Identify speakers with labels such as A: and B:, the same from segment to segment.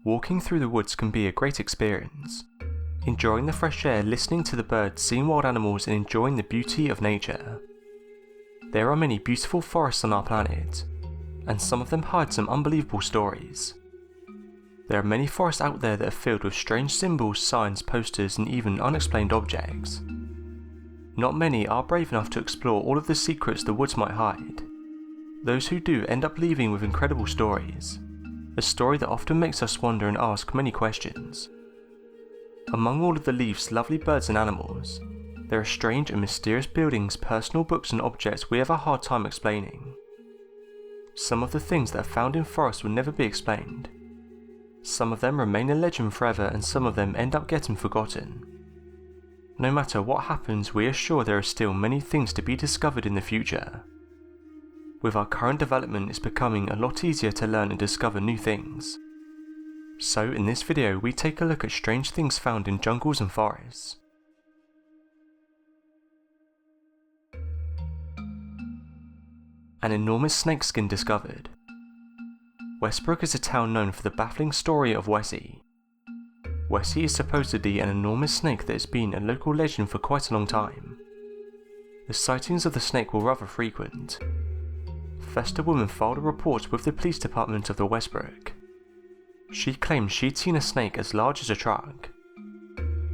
A: Walking through the woods can be a great experience. Enjoying the fresh air, listening to the birds, seeing wild animals and enjoying the beauty of nature. There are many beautiful forests on our planet, and some of them hide some unbelievable stories. There are many forests out there that are filled with strange symbols, signs, posters and even unexplained objects. Not many are brave enough to explore all of the secrets the woods might hide. Those who do end up leaving with incredible stories, a story that often makes us wonder and ask many questions. Among all of the leaves, lovely birds and animals, there are strange and mysterious buildings, personal books and objects we have a hard time explaining. Some of the things that are found in forests will never be explained. Some of them remain a legend forever and some of them end up getting forgotten. No matter what happens, we are sure there are still many things to be discovered in the future. With our current development, it's becoming a lot easier to learn and discover new things. So in this video we take a look at strange things found in jungles and forests. An enormous snakeskin discovered. Westbrook is a town known for the baffling story of Wessie. Wessie is supposedly an enormous snake that has been a local legend for quite a long time. The sightings of the snake were rather frequent. First, a woman filed a report with the police department of the Westbrook. She claimed she'd seen a snake as large as a truck.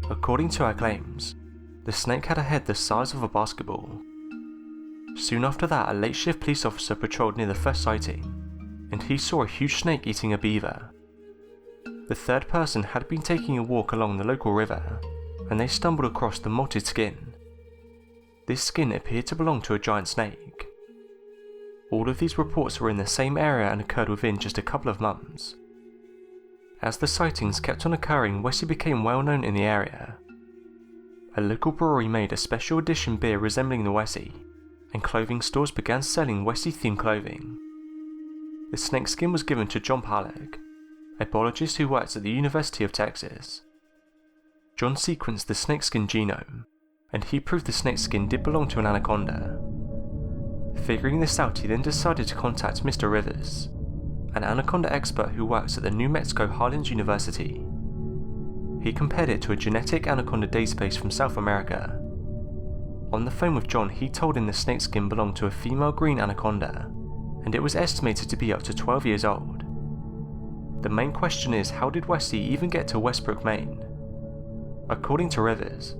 A: According to her claims, the snake had a head the size of a basketball. Soon after that, a late shift police officer patrolled near the first sighting, and he saw a huge snake eating a beaver. The third person had been taking a walk along the local river, and they stumbled across the mottled skin. This skin appeared to belong to a giant snake. All of these reports were in the same area and occurred within just a couple of months. As the sightings kept on occurring, Wessie became well known in the area. A local brewery made a special edition beer resembling the Wessie, and clothing stores began selling Wessie-themed clothing. The snakeskin was given to John Palak, a biologist who works at the University of Texas. John sequenced the snakeskin genome, and he proved the snakeskin did belong to an anaconda. Figuring this out, he then decided to contact Mr. Rivers, an anaconda expert who works at the New Mexico Highlands University. He compared it to a genetic anaconda database from South America. On the phone with John, he told him the snakeskin belonged to a female green anaconda, and it was estimated to be up to 12 years old. The main question is, how did Wessie even get to Westbrook, Maine? According to Rivers,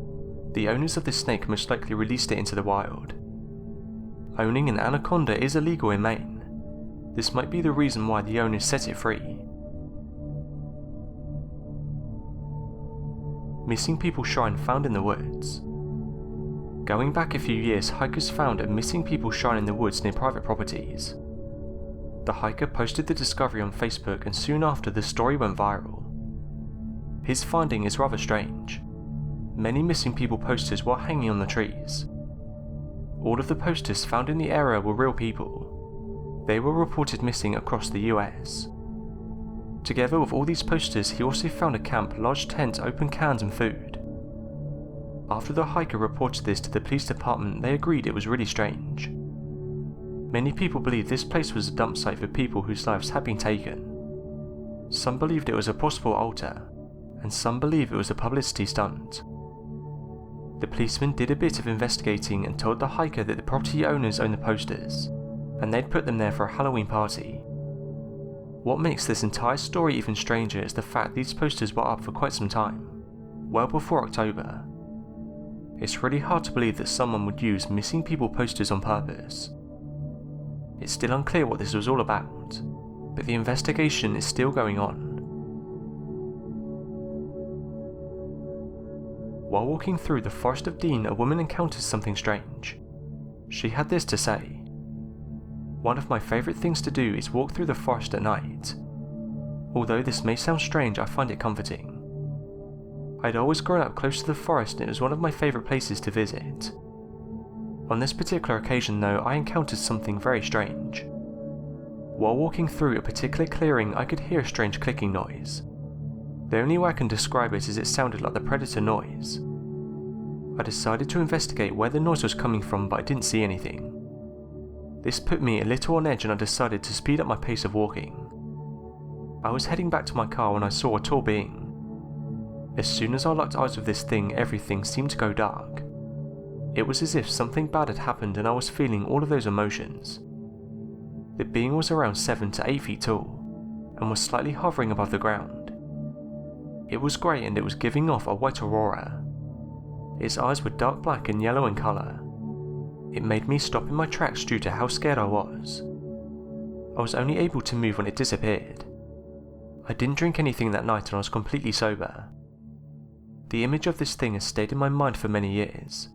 A: the owners of the snake most likely released it into the wild. Owning an anaconda is illegal in Maine. This might be the reason why the owners set it free. Missing people shrine found in the woods. Going back a few years, hikers found a missing people shrine in the woods near private properties. The hiker posted the discovery on Facebook and soon after the story went viral. His finding is rather strange. Many missing people posters were hanging on the trees. All of the posters found in the area were real people. They were reported missing across the US. Together with all these posters, he also found a camp, large tent, open cans and food. After the hiker reported this to the police department, they agreed it was really strange. Many people believe this place was a dump site for people whose lives had been taken. Some believed it was a possible altar, and some believe it was a publicity stunt. The policeman did a bit of investigating and told the hiker that the property owners owned the posters, and they'd put them there for a Halloween party. What makes this entire story even stranger is the fact these posters were up for quite some time, well before October. It's really hard to believe that someone would use missing people posters on purpose. It's still unclear what this was all about, but the investigation is still going on. While walking through the Forest of Dean, a woman encountered something strange. She had this to say: "One of my favourite things to do is walk through the forest at night. Although this may sound strange, I find it comforting. I'd always grown up close to the forest and it was one of my favourite places to visit. On this particular occasion though, I encountered something very strange. While walking through a particular clearing, I could hear a strange clicking noise. The only way I can describe it is it sounded like the predator noise. I decided to investigate where the noise was coming from, but I didn't see anything. This put me a little on edge and I decided to speed up my pace of walking. I was heading back to my car when I saw a tall being. As soon as I locked eyes with this thing, everything seemed to go dark. It was as if something bad had happened and I was feeling all of those emotions. The being was around 7 to 8 feet tall, and was slightly hovering above the ground. It was grey and it was giving off a white aurora. Its eyes were dark black and yellow in colour. It made me stop in my tracks due to how scared I was. I was only able to move when it disappeared. I didn't drink anything that night and I was completely sober. The image of this thing has stayed in my mind for many years,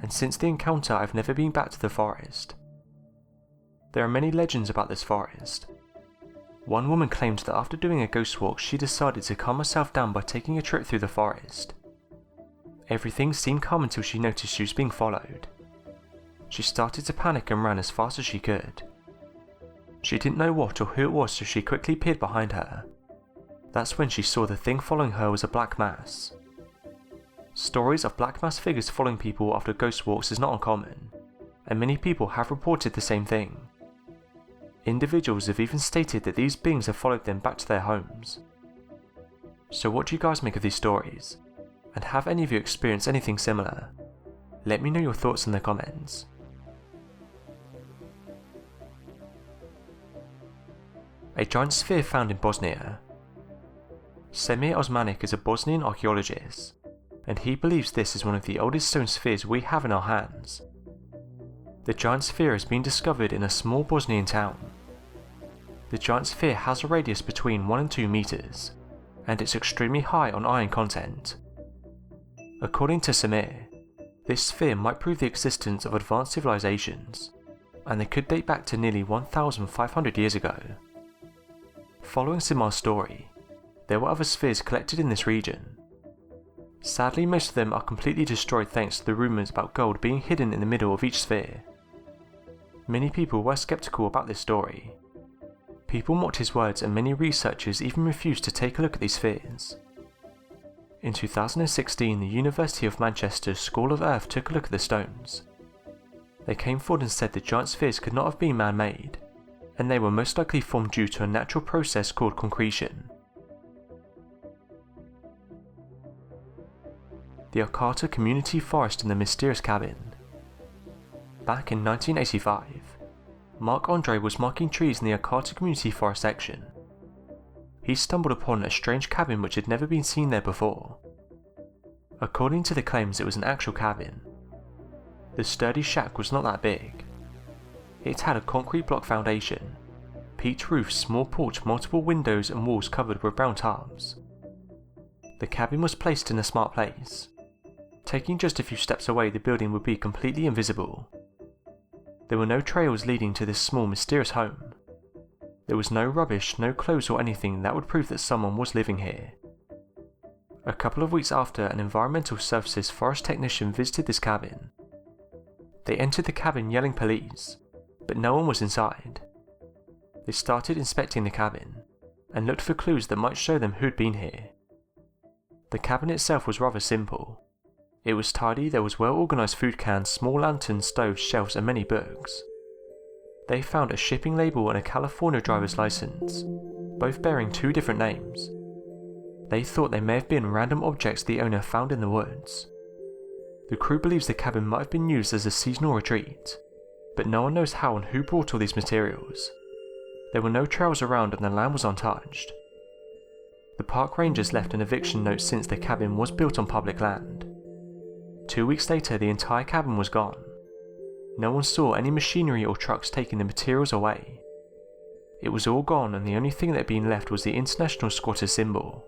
A: and since the encounter I've never been back to the forest. There are many legends about this forest. One woman claimed that after doing a ghost walk she decided to calm herself down by taking a trip through the forest. Everything seemed calm until she noticed she was being followed. She started to panic and ran as fast as she could. She didn't know what or who it was, so she quickly peered behind her. That's when she saw the thing following her was a black mass. Stories of black mass figures following people after ghost walks is not uncommon, and many people have reported the same thing. Individuals have even stated that these beings have followed them back to their homes. So what do you guys make of these stories? And have any of you experienced anything similar? Let me know your thoughts in the comments. A giant sphere found in Bosnia. Semir Osmanic is a Bosnian archaeologist, and he believes this is one of the oldest stone spheres we have in our hands. The giant sphere has been discovered in a small Bosnian town. The giant sphere has a radius between 1 and 2 meters, and it's extremely high on iron content. According to Semir, this sphere might prove the existence of advanced civilizations, and they could date back to nearly 1,500 years ago. Following Semir's story, there were other spheres collected in this region. Sadly, most of them are completely destroyed thanks to the rumours about gold being hidden in the middle of each sphere. Many people were skeptical about this story. People mocked his words and many researchers even refused to take a look at these spheres. In 2016, the University of Manchester's School of Earth took a look at the stones. They came forward and said the giant spheres could not have been man-made, and they were most likely formed due to a natural process called concretion. The Arcata Community Forest and the Mysterious Cabin. Back in 1985, Marc-Andre was marking trees in the Arcata Community Forest section. He stumbled upon a strange cabin which had never been seen there before. According to the claims, it was an actual cabin. The sturdy shack was not that big. It had a concrete block foundation, peaked roof, small porch, multiple windows and walls covered with brown tiles. The cabin was placed in a smart place. Taking just a few steps away, the building would be completely invisible. There were no trails leading to this small mysterious home. There was no rubbish, no clothes or anything that would prove that someone was living here. A couple of weeks after, an environmental services forest technician visited this cabin. They entered the cabin yelling police, but no one was inside. They started inspecting the cabin, and looked for clues that might show them who'd been here. The cabin itself was rather simple. It was tidy, there was well organised food cans, small lanterns, stoves, shelves and many books. They found a shipping label and a California driver's license, both bearing 2 different names. They thought they may have been random objects the owner found in the woods. The crew believes the cabin might have been used as a seasonal retreat, but no one knows how and who brought all these materials. There were no trails around and the land was untouched. The park rangers left an eviction note since the cabin was built on public land. 2 weeks later, the entire cabin was gone. No one saw any machinery or trucks taking the materials away. It was all gone and the only thing that had been left was the International Squatter symbol.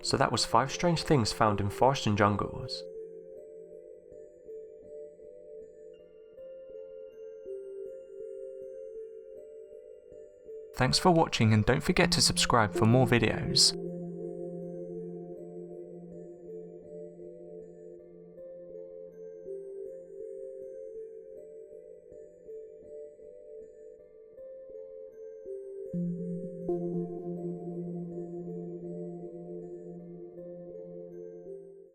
A: So that was 5 strange things found in forests and jungles. Thanks for watching and don't forget to subscribe for more videos.